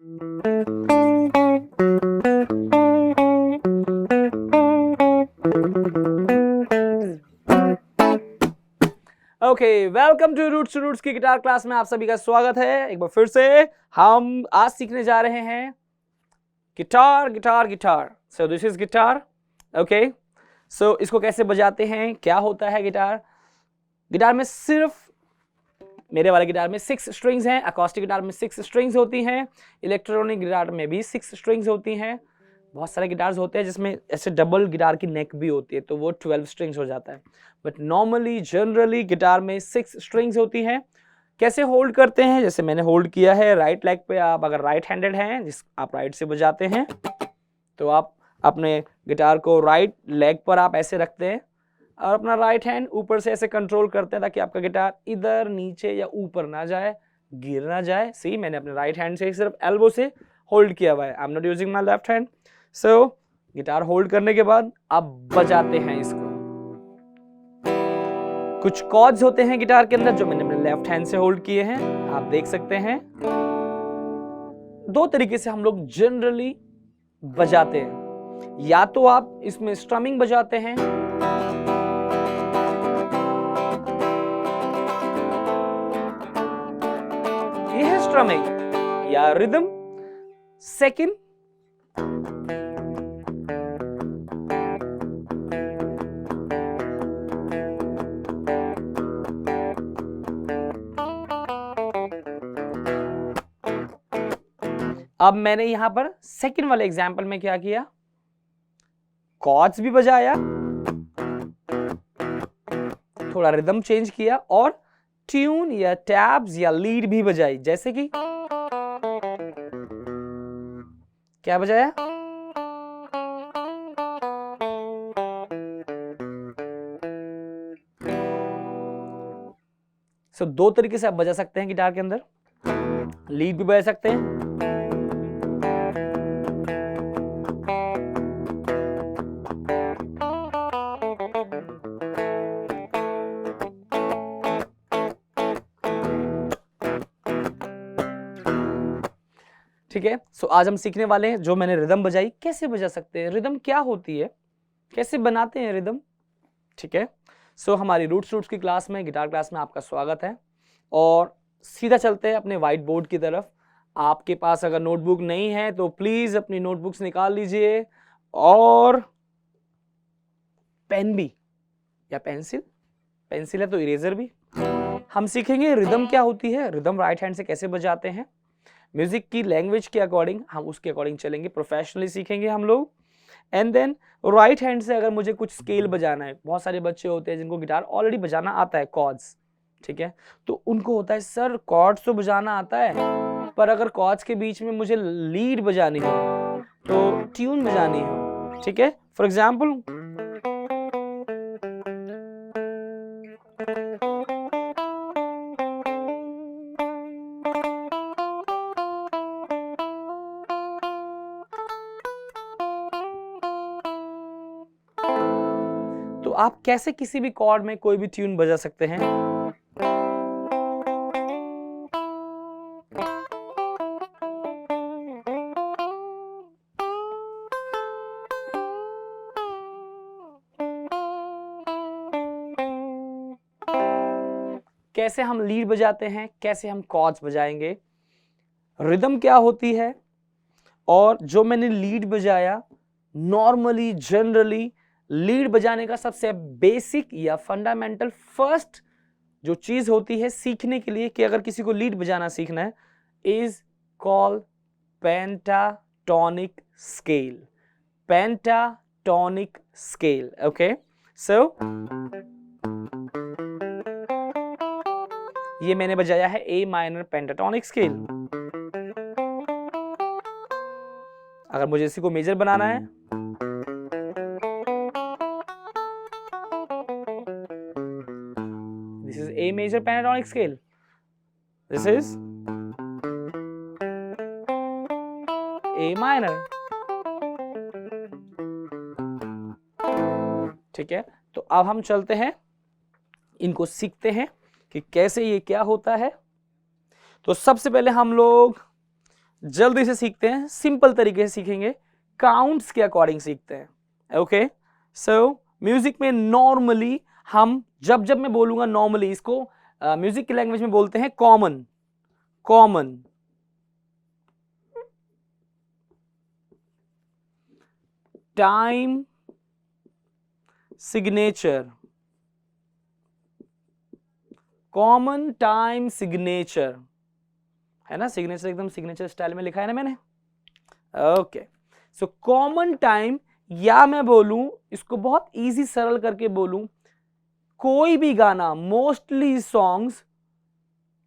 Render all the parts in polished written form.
Okay, welcome to roots की guitar class में आप सभी का स्वागत है। एक बार फिर से हम आज सीखने जा रहे हैं guitar. So this is guitar. Okay, so इसको कैसे बजाते हैं, क्या होता है गिटार में सिर्फ मेरे वाले गिटार में 6 स्ट्रिंग्स हैं, अकॉस्टिक गिटार में 6 स्ट्रिंग्स होती हैं, इलेक्ट्रॉनिक गिटार में भी 6 स्ट्रिंग्स होती हैं। बहुत सारे गिटार्स होते हैं जिसमें ऐसे डबल गिटार की नेक भी होती है, तो वो 12 स्ट्रिंग्स हो जाता है। बट नॉर्मली जनरली गिटार में 6 स्ट्रिंग्स होती हैं। कैसे होल्ड करते हैं, जैसे मैंने होल्ड किया है राइट लेग पे। आप अगर राइट हैंडेड हैं, जिस आप राइट से बजाते हैं, तो आप अपने गिटार को राइट लेग पर आप ऐसे रखते हैं और अपना राइट हैंड ऊपर से ऐसे कंट्रोल करते हैं ताकि आपका गिटार इधर नीचे या ऊपर ना जाए, गिर ना जाए। सी, मैंने अपने राइट हैंड से सिर्फ एल्बो से होल्ड किया हुआ है। I am not using my left hand. So guitar hold करने के बाद आप बजाते हैं इसको। कुछ कॉर्ड्स होते हैं गिटार के अंदर जो मैंने अपने लेफ्ट हैंड से होल्ड किए हैं, आप देख सकते हैं। 2 तरीके से हम लोग जनरली बजाते हैं। या तो आप इसमें स्ट्रमिंग बजाते हैं, ये है स्ट्रमिंग या रिदम। सेकंड, अब मैंने यहां पर सेकंड वाले एग्जांपल में क्या किया, कॉर्ड्स भी बजाया, थोड़ा रिदम चेंज किया और ट्यून या टैब्स या लीड भी बजाई। जैसे कि क्या बजाया, सो 2 तरीके से आप बजा सकते हैं गिटार के अंदर। लीड भी बजा सकते हैं, ठीक है। सो आज हम सीखने वाले हैं, जो मैंने रिदम बजाई कैसे बजा सकते हैं, रिदम क्या होती है, कैसे बनाते हैं रिदम, ठीक है। सो हमारी रूट्स की क्लास में, गिटार क्लास में आपका स्वागत है। और सीधा चलते हैं अपने व्हाइट बोर्ड की तरफ। आपके पास अगर नोटबुक नहीं है तो प्लीज अपनी नोटबुक्स निकाल लीजिए, और पेन भी या पेंसिल है तो इरेजर भी। हम सीखेंगे रिदम क्या होती है, रिदम राइट हैंड से कैसे बजाते हैं। म्यूजिक की लैंग्वेज के अकॉर्डिंग हम उसके अकॉर्डिंग चलेंगे, प्रोफेशनली सीखेंगे हम लोग। एंड देन राइट हैंड से अगर मुझे कुछ स्केल बजाना है, बहुत सारे बच्चे होते हैं जिनको गिटार ऑलरेडी बजाना आता है, कॉर्ड्स, ठीक है, तो उनको होता है सर कॉर्ड्स तो बजाना आता है, पर अगर कॉर्ड्स के बीच में मुझे लीड बजानी हो, तो ट्यून बजानी हो, ठीक है। फॉर एग्जाम्पल, तो आप कैसे किसी भी कॉर्ड में कोई भी ट्यून बजा सकते हैं। कैसे हम लीड बजाते हैं, कैसे हम कॉर्ड्स बजाएंगे, रिदम क्या होती है, और जो मैंने लीड बजाया, नॉर्मली जनरली लीड बजाने का सबसे बेसिक या फंडामेंटल फर्स्ट जो चीज होती है सीखने के लिए, कि अगर किसी को लीड बजाना सीखना है, is called pentatonic scale. Pentatonic scale, okay. So ये मैंने बजाया है ए माइनर पेंटाटोनिक स्केल। अगर मुझे इसी को मेजर बनाना है, this is a major pentatonic scale, this is a minor, ठीक है। तो अब हम चलते हैं, इनको सीखते हैं कि कैसे ये क्या होता है। तो सबसे पहले हम लोग जल्दी से सीखते हैं, सिंपल तरीके से सीखेंगे, काउंट्स के अकॉर्डिंग सीखते हैं। ओके, सो म्यूजिक में नॉर्मली हम जब जब मैं बोलूंगा नॉर्मली, इसको म्यूजिक की लैंग्वेज में बोलते हैं common. Common, time signature, common time signature, है ना, सिग्नेचर एकदम सिग्नेचर स्टाइल में लिखा है ना मैंने। ओके, सो कॉमन टाइम, या मैं बोलूं इसको बहुत इजी सरल करके बोलूं, कोई भी गाना, मोस्टली सॉन्ग्स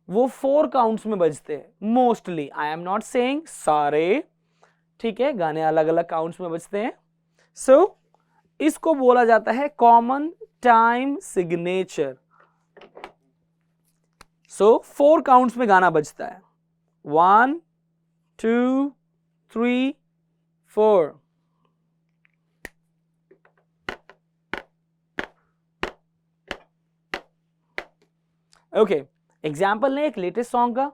वो 4 काउंट्स में बजते हैं। Mostly, I am not saying सारे, ठीक है, गाने अलग अलग काउंट्स में बजते हैं। सो इसको बोला जाता है कॉमन टाइम सिग्नेचर। सो 4 काउंट्स में गाना बजता है, 1 2 3 4। ओके, एग्जाम्पल लें एक लेटेस्ट सॉन्ग का,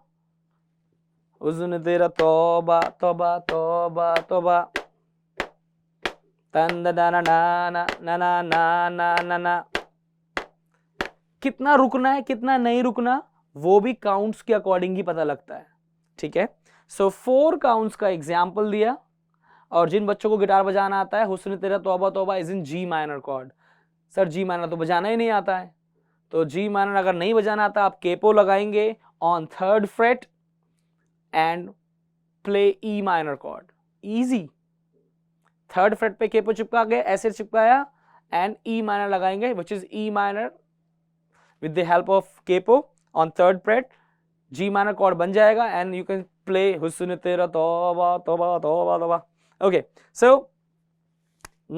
हुस्न तेरा तौबा तौबा तौबा तौबा, तन ना ना ना ना ना ना ना ना ना। कितना रुकना है कितना नहीं रुकना वो भी काउंट्स के अकॉर्डिंग ही पता लगता है, ठीक है। सो 4 काउंट्स का एग्जाम्पल दिया, और जिन बच्चों को गिटार बजाना आता है, हुस्न तेरा तौबा तौबा is in ji minor cord. Sir ji minor तो बजाना ही नहीं आता है, तो जी माइनर अगर नहीं बजाना आता, आप केपो लगाएंगे on 3rd freight and play E minor cord, easy. 3rd freight पे केपो चिपका के ऐसे चिपकाया एंड ई माइनर लगाएंगे, which is E minor with the help of capo on 3rd fret, G minor chord बन जाएगा and you can play हुस्न तेरा तौबा तौबा तौबा तौबा। Okay, so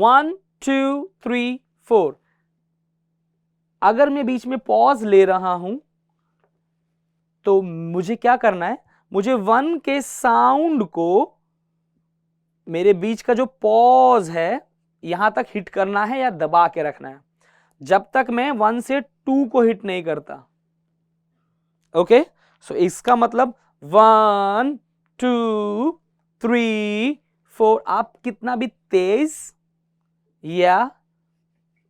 1 2 3 4। अगर मैं बीच में पॉज ले रहा हूं तो मुझे क्या करना है, मुझे 1 के साउंड को, मेरे बीच का जो पॉज है यहां तक हिट करना है या दबा के रखना है, जब तक मैं 1 से 2 को हिट नहीं करता। ओके, सो इसका मतलब 1 2 3 4, आप कितना भी तेज या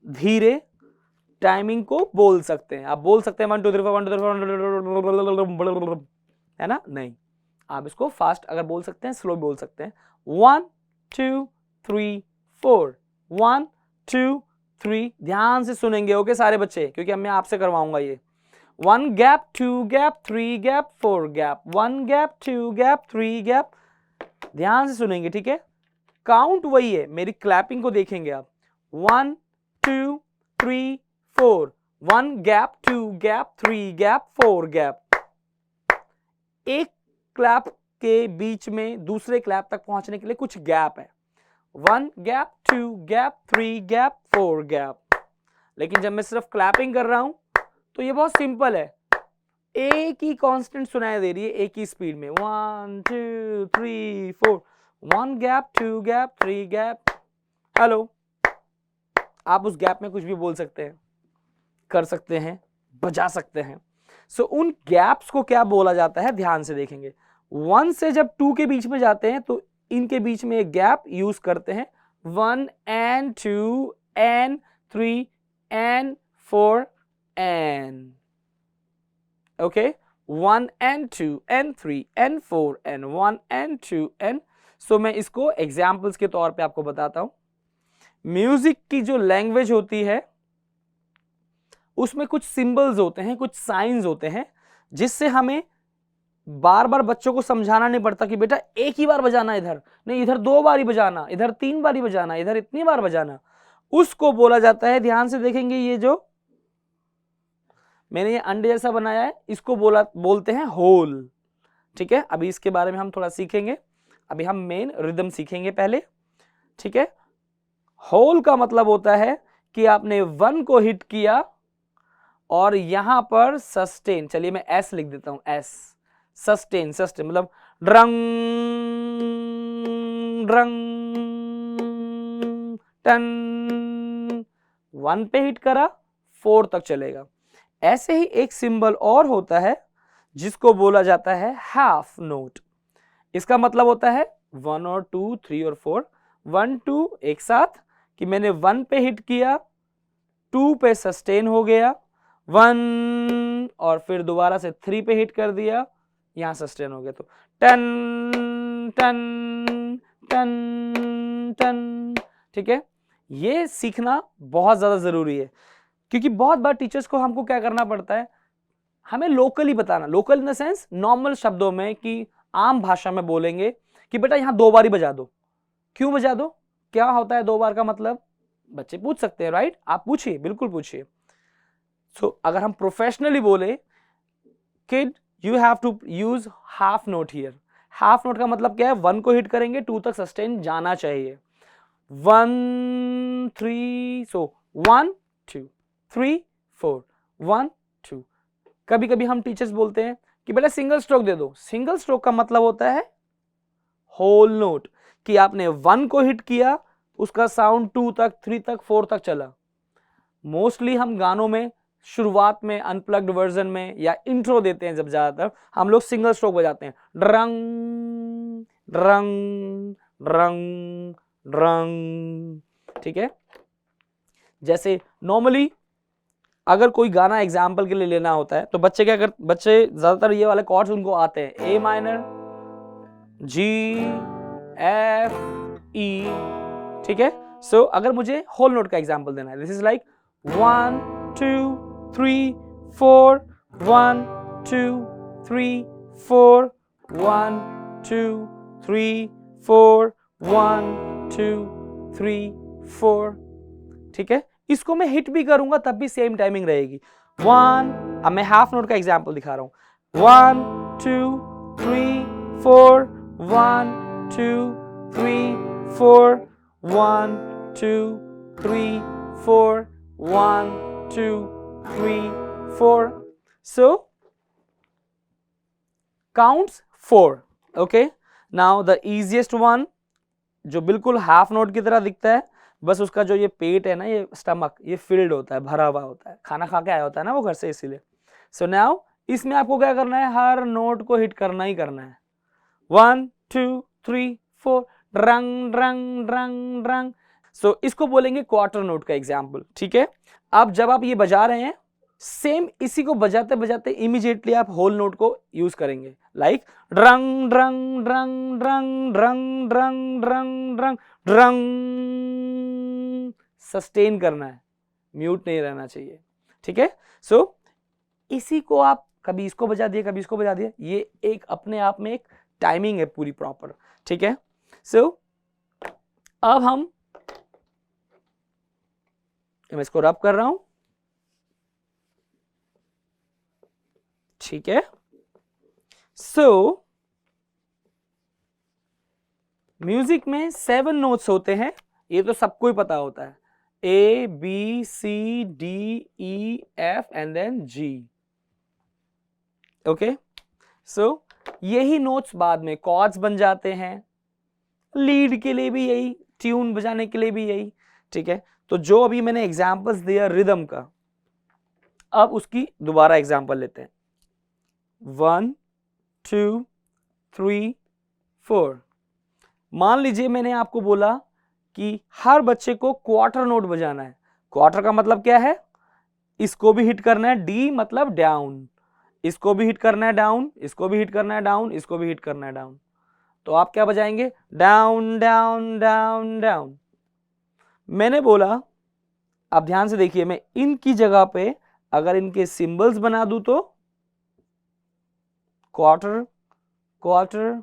धीरे टाइमिंग को बोल सकते हैं। आप बोल सकते हैं 1 2 3 4 1 2 3 4, है ना, नहीं, आप इसको फास्ट अगर बोल सकते हैं, स्लो बोल सकते हैं। 1 2 3 4 1 2 3, ध्यान से सुनेंगे ओके सारे बच्चे, क्योंकि अब मैं आपसे करवाऊंगा ये। 1 gap 2 gap 3 gap 4 gap, 1 gap 2 gap 3 gap, ध्यान से सुनेंगे, ठीक है। काउंट वही है, मेरी क्लैपिंग को देखेंगे आप, 1 2 3 4, 1 गैप 2 गैप 3 गैप 4 गैप। एक क्लैप के बीच में दूसरे क्लैप तक पहुंचने के लिए कुछ गैप है, 1 गैप 2 गैप 3 गैप 4 गैप। लेकिन जब मैं सिर्फ क्लैपिंग कर रहा हूं तो ये बहुत सिंपल है, एक ही कांस्टेंट सुनाई दे रही है, एक ही स्पीड में, 1 2 3 4, 1 गैप 2 गैप 3 गैप। हेलो, आप उस गैप में कुछ भी बोल सकते हैं, कर सकते हैं, बजा सकते हैं। सो उन गैप्स को क्या बोला जाता है, ध्यान से देखेंगे। 1 से जब 2 के बीच में जाते हैं तो इनके बीच में एक गैप यूज करते हैं, 1 and 2 and 3 and 4 and, okay, 1 and 2 and 3 and 4 and 1 and 2 and। सो मैं इसको एग्जाम्पल्स के तौर पे आपको बताता हूं। म्यूजिक की जो लैंग्वेज होती है उसमें कुछ सिंबल्स होते हैं, कुछ साइंस होते हैं, जिससे हमें बार बार बच्चों को समझाना नहीं पड़ता कि बेटा एक ही बार बजाना, इधर नहीं, इधर 2 बार ही बजाना, इधर 3 बार ही बजाना, इधर इतनी बार बजाना। उसको बोला जाता है, ध्यान से देखेंगे, ये जो मैंने ये अंडे जैसा बनाया है इसको बोलते हैं होल, ठीक है। अभी इसके बारे में हम थोड़ा सीखेंगे, अभी हम मेन रिदम सीखेंगे पहले, ठीक है। होल का मतलब होता है कि आपने 1 को हिट किया और यहां पर सस्टेन, चलिए मैं एस लिख देता हूं, एस, सस्टेन, सस्टेन मतलब ड्रंग ड्रंग टन, 1 पे हिट करा 4 तक चलेगा। ऐसे ही एक सिंबल और होता है जिसको बोला जाता है हाफ नोट। इसका मतलब होता है 1 और 2, 3 और 4, 1 2 एक साथ, कि मैंने 1 पे हिट किया, 2 पे सस्टेन हो गया, 1 और फिर दोबारा से 3 पे हिट कर दिया, यहां सस्टेन हो गया, तो टन टन टन टन। ठीक है, ये सीखना बहुत ज्यादा जरूरी है, क्योंकि बहुत बार टीचर्स को हमको क्या करना पड़ता है, हमें लोकली बताना, local in the sense normal शब्दों में, कि आम भाषा में बोलेंगे कि बेटा यहां 2 बार ही बजा दो। क्यों बजा दो, क्या होता है 2 बार का मतलब, बच्चे पूछ सकते हैं, राइट? आप पूछिए, बिल्कुल पूछिए। सो अगर हम प्रोफेशनली बोले, kid you have to use half note here. Half note का मतलब क्या है, 1 को हिट करेंगे, 2 तक सस्टेन जाना चाहिए, 1 3, सो 1 2 3 4 1 2। कभी कभी हम टीचर्स बोलते हैं कि बेटा सिंगल स्ट्रोक दे दो। सिंगल स्ट्रोक का मतलब होता है होल नोट, कि आपने 1 को हिट किया, उसका साउंड 2 तक, 3 तक, 4 तक चला। मोस्टली हम गानों में शुरुआत में अनप्लग्ड वर्जन में या इंट्रो देते हैं, जब ज्यादातर हम लोग सिंगल स्ट्रोक बजाते हैं, ड्रंग ड्रंग ड्रंग ड्रंग। ठीक है, जैसे नॉर्मली अगर कोई गाना एग्जाम्पल के लिए लेना होता है, तो बच्चे क्या करते, बच्चे ज्यादातर ये वाले कॉर्ड्स उनको आते हैं, ए माइनर, जी, एफ, ई। ठीक है, सो अगर मुझे होल नोट का एग्जाम्पल देना है, दिस इज लाइक 1 2 3 4 1 2 3 4 1 2 3 4 1 2 3 4। ठीक है, इसको मैं हिट भी करूंगा तब भी सेम टाइमिंग रहेगी। 1, अब मैं हाफ नोट का एग्जाम्पल दिखा रहा हूं, 1 2 3 4 1 2 3 4 1 2 3 4 1 2 3 4। So counts 4. Okay, now the easiest one, जो बिल्कुल हाफ नोट की तरह दिखता है, बस उसका जो ये पेट है ना, ये स्टमक, ये फिल्ड होता है, भरा हुआ होता है, खाना खा के आया होता है ना वो घर से, इसीलिए। सो नाउ इसमें आपको क्या करना है, हर नोट को हिट करना ही करना है। 1 2 3 4 ड्रंग ड्रंग ड्रंग ड्रंग। सो इसको बोलेंगे क्वार्टर नोट का एग्जाम्पल। ठीक है, अब जब आप ये बजा रहे हैं, सेम इसी को बजाते बजाते इमीडिएटली आप होल नोट को यूज करेंगे, like drug drug drug drug drug drug drug drug drug. Sustain करना है, म्यूट नहीं रहना चाहिए। ठीक है, सो इसी को आप कभी इसको बजा दिए, कभी इसको बजा दिए, ये एक अपने आप में एक टाइमिंग है पूरी प्रॉपर। ठीक है, सो अब हम, मैं इसको रब कर रहा हूं। ठीक है, सो म्यूजिक में 7 नोट्स होते हैं, ये तो सबको ही पता होता है, A B C D E F and then G. Okay, so यही नोट्स बाद में कॉर्ड्स बन जाते हैं, लीड के लिए भी यही, ट्यून बजाने के लिए भी यही। ठीक है, तो जो अभी मैंने एग्जांपल्स दिया रिदम का, अब उसकी दोबारा एग्जांपल लेते हैं। 1 2 3 4। मान लीजिए मैंने आपको बोला कि हर बच्चे को क्वार्टर नोट बजाना है। क्वार्टर का मतलब क्या है, इसको भी हिट करना है, डी मतलब डाउन, इसको भी हिट करना है डाउन, इसको भी हिट करना है डाउन, इसको भी हिट करना है डाउन। तो आप क्या बजाएंगे, डाउन डाउन डाउन डाउन। मैंने बोला, अब ध्यान से देखिए, मैं इनकी जगह पे अगर इनके सिंबल्स बना दूं तो क्वार्टर क्वार्टर,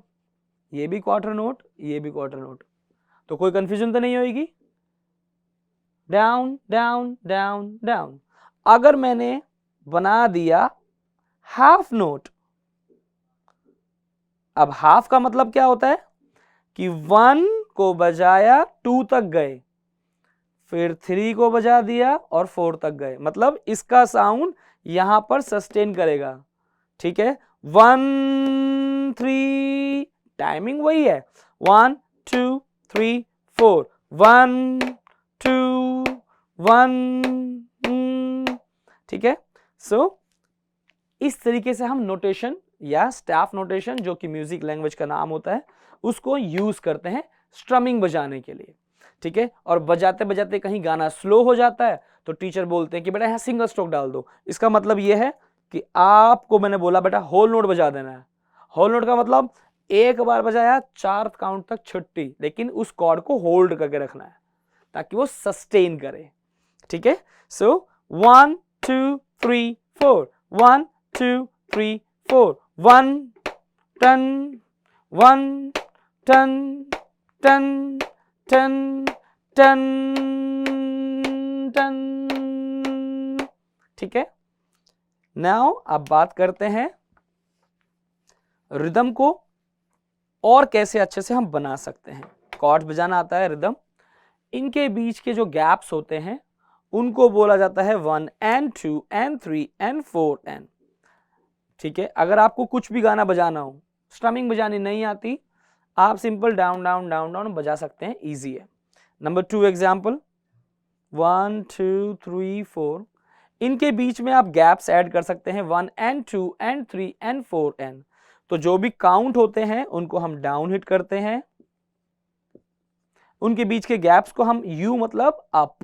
ये भी क्वार्टर नोट, ये भी क्वार्टर नोट, तो कोई कंफ्यूजन तो नहीं होगी। Down down down down. अगर मैंने बना दिया हाफ नोट, अब हाफ का मतलब क्या होता है कि 1 को बजाया 2 तक गए, फिर 3 को बजा दिया और 4 तक गए, मतलब इसका साउंड यहां पर सस्टेन करेगा। ठीक है, 1 3, टाइमिंग वही है, 1 2 3 4 1 2 1। ठीक है, सो इस तरीके से हम नोटेशन या स्टाफ नोटेशन, जो कि म्यूजिक लैंग्वेज का नाम होता है, उसको यूज करते हैं स्ट्रमिंग बजाने के लिए, ठीक है। और बजाते बजाते कहीं गाना स्लो हो जाता है तो टीचर बोलते हैं कि बेटा यहाँ सिंगल स्ट्रोक डाल दो। इसका मतलब ये है कि आपको मैंने बोला बेटा होल नोट बजा देना है। होल नोट का मतलब एक बार बजाया 4 काउंट तक छुट्टी, लेकिन उस कॉर्ड को होल्ड करके रखना है ताकि वो सस्टेन करे, ठीक है। सो 1 2 3 4, 1 2 3 4, 1 टन 1 टन टन टन टन टन, ठीक है। नाउ अब बात करते हैं रिदम को और कैसे अच्छे से हम बना सकते हैं। कॉर्ड्स बजाना आता है, रिदम, इनके बीच के जो गैप्स होते हैं उनको बोला जाता है 1 and 2 and 3 and 4 and, ठीक है। अगर आपको कुछ भी गाना बजाना हो, स्ट्रमिंग बजानी नहीं आती, आप simple down down down down बजा सकते हैं, इजी है। नंबर 2 एग्जाम्पल 1 2 3 4, इनके बीच में आप गैप्स ऐड कर सकते हैं 1 and 2 and 3 and 4 and। तो जो भी काउंट होते हैं उनको हम डाउन हिट करते हैं, उनके बीच के गैप्स को हम यू मतलब अप,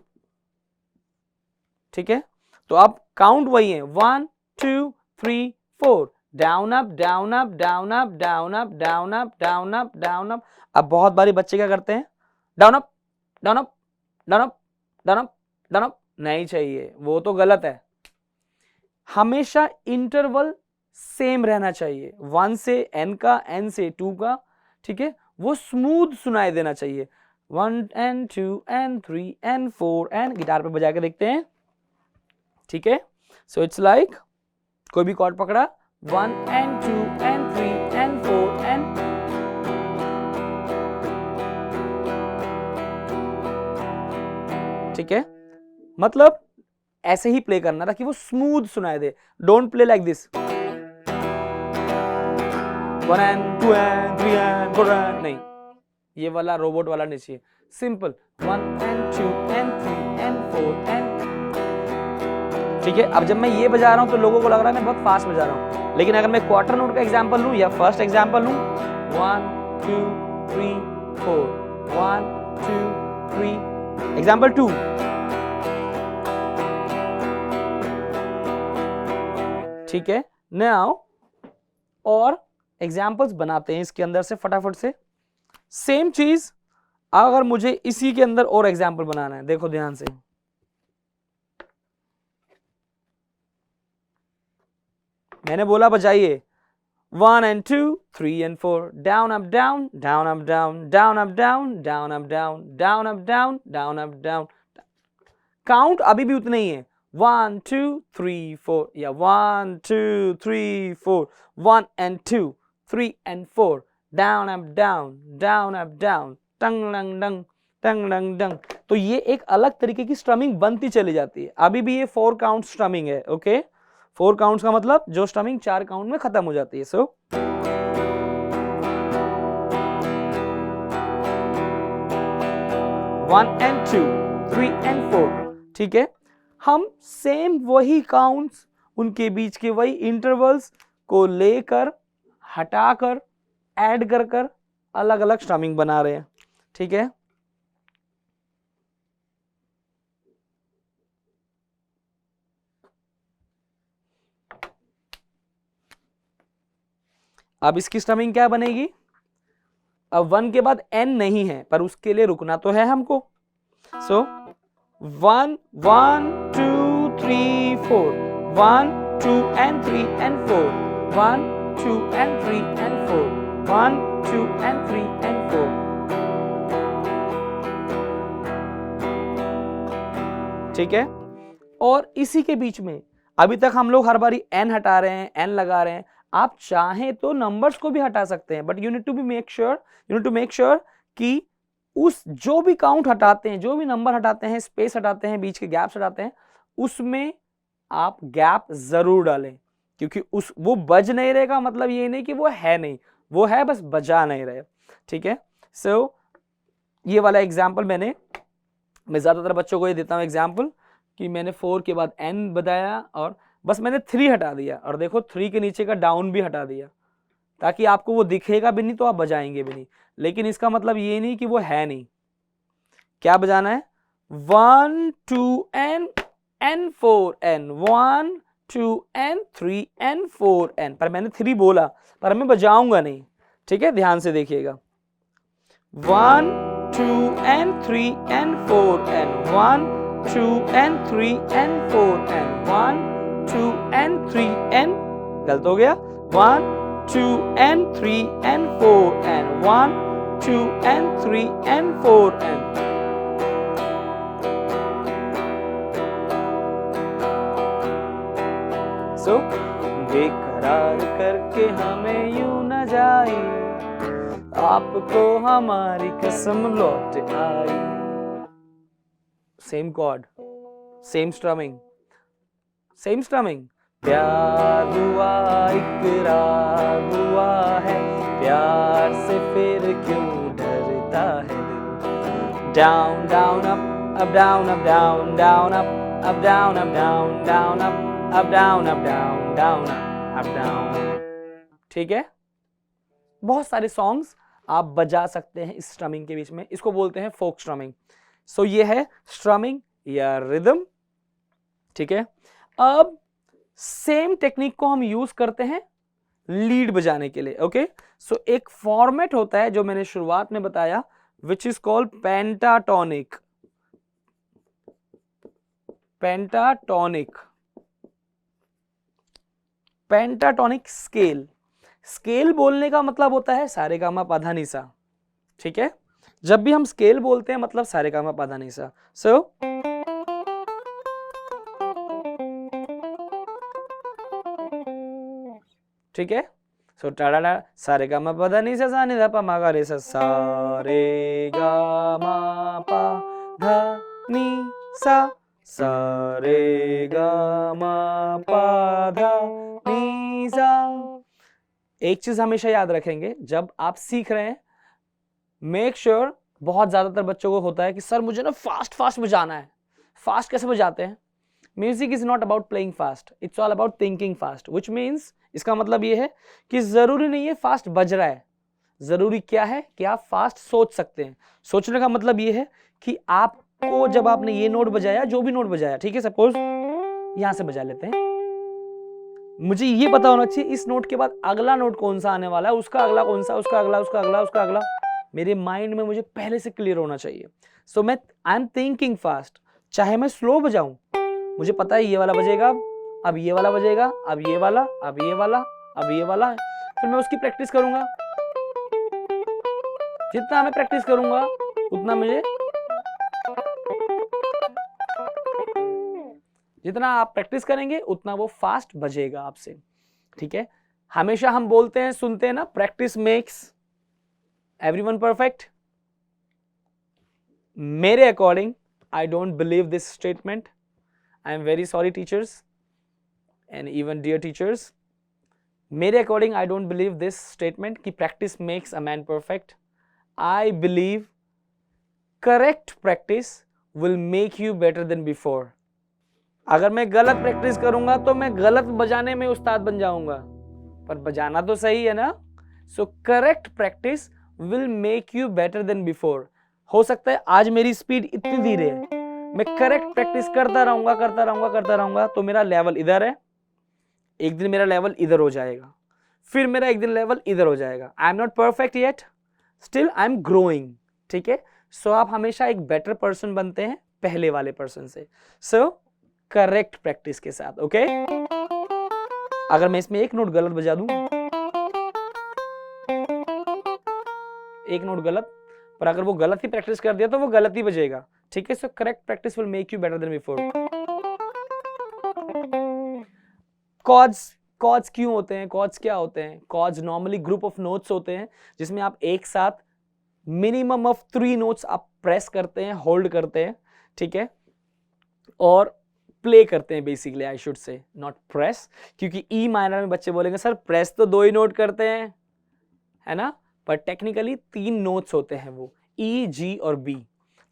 ठीक है। तो अब काउंट वही है 1 2 3 4, down up down up down up down up down up down up down up. अब बहुत बारी बच्चे क्या करते हैं, down up down up down up down up down up, नहीं चाहिए, वो तो गलत है। हमेशा इंटरवल सेम रहना चाहिए, 1 से n का, n से 2 का, ठीक है। वो स्मूथ सुनाई देना चाहिए, 1 and 2 and 3 and 4 and, guitar पे बजा के देखते हैं, ठीक है। सो इट्स लाइक कोई भी कॉर्ड पकड़ा, 1 and 2 and 3 and 4 and, ठीक है। मतलब ऐसे ही प्ले करना ताकि वो स्मूथ सुनाई दे। Don't play like this 1 and 2 and 3 and 4 and, नहीं, ये वाला रोबोट वाला नहीं चाहिए। Simple 1 and 2 and 3 and 4 and, ठीक है। अब जब मैं ये बजा रहा हूं तो लोगों को लग रहा है मैं बहुत फास्ट बजा रहा हूं, लेकिन अगर मैं क्वार्टर नोट का एग्जांपल लूं या फर्स्ट एग्जांपल लूं, 1 2 3 4, 1 2 3, एग्जांपल 2, ठीक है। नाउ और एग्जाम्पल्स बनाते हैं इसके अंदर से फटाफट से। सेम चीज अगर मुझे इसी के अंदर और एग्जाम्पल बनाना है, देखो ध्यान से, मैंने बोला बजाइए 1 and 2 3 and 4, down up down down up down down up down down up down down up down down up down. Count अभी भी उतना ही है, 1 2 3 4 या 1 2 3 4, 1 and 2 3 and 4, down up down down up down, टंग लंग डंग टंग लंग डंग। तो ये एक अलग तरीके की स्ट्रमिंग बनती चली जाती है। अभी भी ये 4 काउंट स्ट्रमिंग है, ओके। 4 काउंट्स का मतलब जो स्ट्रमिंग 4 काउंट में खत्म हो जाती है। सो 1 and 2 3 and 4, ठीक है। हम सेम वही काउंट्स, उनके बीच के वही इंटरवल्स को लेकर हटाकर ऐड कर कर अलग अलग स्ट्रमिंग बना रहे हैं, ठीक है। अब इसकी स्ट्रमिंग क्या बनेगी, अब 1 के बाद n नहीं है पर उसके लिए रुकना तो है हमको। सो 1 1 2 3 4, 1 2 and 3 and 4, 1 2 and 3 and 4, 1 2 and 3 and 4, ठीक है। और इसी के बीच में अभी तक हम लोग हर बारी n हटा रहे हैं, n लगा रहे हैं। आप चाहें तो नंबर्स को भी हटा सकते हैं, but you need to make sure कि उस जो भी काउंट हटाते हैं, जो भी नंबर हटाते हैं, स्पेस हटाते हैं, बीच के गैप्स हटाते हैं, उसमें आप गैप जरूर डालें, क्योंकि उस वो बज नहीं रहेगा मतलब ये नहीं कि वो है नहीं, वो है बस बजा नहीं रहे, ठीक है। सो ये वाला एग्जाम्पल मैं ज्यादातर बच्चों को ये देता हूं एग्जाम्पल कि मैंने 4 के बाद n बताया और बस मैंने 3 हटा दिया और देखो 3 के नीचे का डाउन भी हटा दिया, ताकि आपको वो दिखेगा भी नहीं तो आप बजाएंगे भी नहीं। लेकिन इसका मतलब ये नहीं कि वो है नहीं। क्या बजाना है? 1 2 N N 4 N 1 2 N 3 N 4 N, पर मैंने 3 बोला, पर मैं बजाऊंगा नहीं। ठीक है, ध्यान से देखिएगा। 1 2 N 3 N 4 N 1 2 N 3 N 4 N 1 2 N 3 N, गलत हो गया। 1 2 N 3 N 4 N 1 2 N 3 N 4 N। So, बेकरार करके हमें यूं न जाए, आपको हमारी कसम लौट आई। Same chord, same strumming, same strumming. प्यार हुआ इकरार हुआ है, प्यार से फिर क्यों डरता है दिल। Down down up down up down down up down up down down up down up down down up down. ठीक है, बहुत सारे सॉन्ग्स आप बजा सकते हैं इस स्ट्रमिंग के बीच में, इसको बोलते हैं फोक स्ट्रमिंग। सो ये है स्ट्रमिंग या रिदम। ठीक है, अब सेम टेक्निक को हम यूज करते हैं लीड बजाने के लिए। ओके, सो एक फॉर्मेट होता है जो मैंने शुरुआत में बताया, which is called pentatonic. Pentatonic, pentatonic scale. Scale बोलने का मतलब होता है सारेगामा पाधा निसा। ठीक है, जब भी हम स्केल बोलते हैं मतलब सारेगामा पाधा निसा। सो ठीक है, सो टाड़ा सारेगामा पाधा निसा सा नि धा पा मा गा रे सा, सारेगामा पाधा निसा सारेगामा पाधा निसा। एक चीज हमेशा याद रखेंगे जब आप सीख रहे हैं, मेक श्योर बहुत ज्यादातर बच्चों को होता है कि सर मुझे ना फास्ट फास्ट बजाना है। फास्ट कैसे बजाते हैं? Music is not about playing fast, it's all about thinking fast, which means इसका मतलब ये है कि जरूरी नहीं है फास्ट बज रहा है, जरूरी क्या है कि आप फास्ट सोच सकते हैं। सोचने का मतलब ये है कि आपको जब आपने ये नोट बजाया, जो भी नोट बजाया, ठीक है, सपोज यहां से बजा लेते हैं, मुझे ये पता होना चाहिए इस नोट के बाद अगला नोट कौन सा आने वाला है, उसका अगला कौन सा, उसका अगला, उसका अगला, उसका अगला, मेरे माइंड में मुझे पहले से क्लियर होना चाहिए। सो मैं आई एम थिंकिंग फास्ट, चाहे मैं स्लो बजाऊं, मुझे पता है ये वाला बजेगा, अब ये वाला बजेगा, अब ये वाला, अब ये वाला, अब ये वाला, फिर मैं उसकी प्रैक्टिस करूंगा। जितना मैं प्रैक्टिस करूंगा उतना मुझे, जितना आप प्रैक्टिस करेंगे उतना वो फास्ट बजेगा आपसे। ठीक है, हमेशा हम बोलते हैं, सुनते हैं ना, प्रैक्टिस मेक्स एवरीवन परफेक्ट। मेरे according I don't believe this statement. I am very sorry teachers and even dear teachers, मेरे according I don't believe this statement कि practice makes a man perfect. I believe correct practice will make you better than before. अगर मैं गलत practice करूंगा तो मैं गलत बजाने में उस्ताद बन जाऊंगा, पर बजाना तो सही है ना। सो correct practice will make you better than before. हो सकता है आज मेरी स्पीड इतनी धीरे है, मैं करेक्ट प्रैक्टिस करता रहूंगा करता रहूंगा करता रहूंगा तो मेरा लेवल इधर है, एक दिन मेरा लेवल इधर हो जाएगा, फिर मेरा एक दिन लेवल इधर हो जाएगा। I am not perfect yet, still I am growing. ठीक है, सो आप हमेशा एक बेटर पर्सन बनते हैं पहले वाले पर्सन से। सो करेक्ट प्रैक्टिस के साथ। ओके, अगर मैं इसमें एक नोट गलत बजा दूं, एक नोट गलत, पर अगर वो गलत ही प्रैक्टिस कर दिया तो वो गलत ही बजेगा। ठीक है, so correct practice will make you better than before. Chords क्यों होते हैं? कॉर्ड्स क्या होते हैं? Chords normally group of notes होते हैं जिसमें आप एक साथ मिनिमम ऑफ 3 नोट्स आप प्रेस करते हैं, होल्ड करते हैं। ठीक है, और प्ले करते हैं basically, I should say not press, क्योंकि ई माइनर में बच्चे बोलेंगे सर प्रेस तो 2 ही नोट करते हैं, है ना, पर टेक्निकली 3 नोट्स होते हैं, वो ई, जी और बी,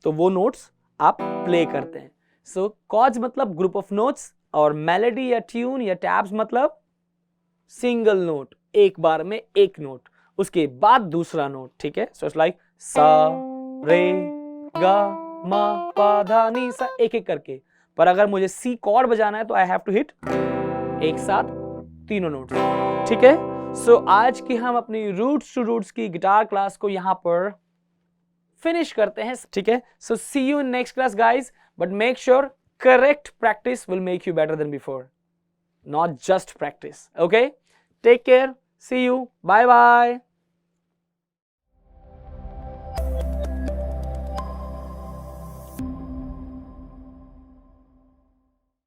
तो वो नोट्स आप प्ले करते हैं। सो कॉर्ड्स मतलब ग्रुप ऑफ नोट्स और मेलोडी या ट्यून या टैब्स मतलब सिंगल नोट, एक बार में एक नोट, उसके बाद दूसरा नोट, ठीक है। सो इट्स लाइक सा रे गा मा पा धा नी सा, एक एक करके। पर अगर मुझे सी कॉर्ड बजाना है तो आई हैव टू हिट एक साथ तीनों नोट्स, ठीक है। सो आज की हम अपनी रूट्स टू रूट्स की गिटार क्लास को यहां पर फिनिश करते हैं, ठीक है। So see you in next class guys, but make sure correct practice will make you better than before, not just practice. Okay, take care, see you, bye bye.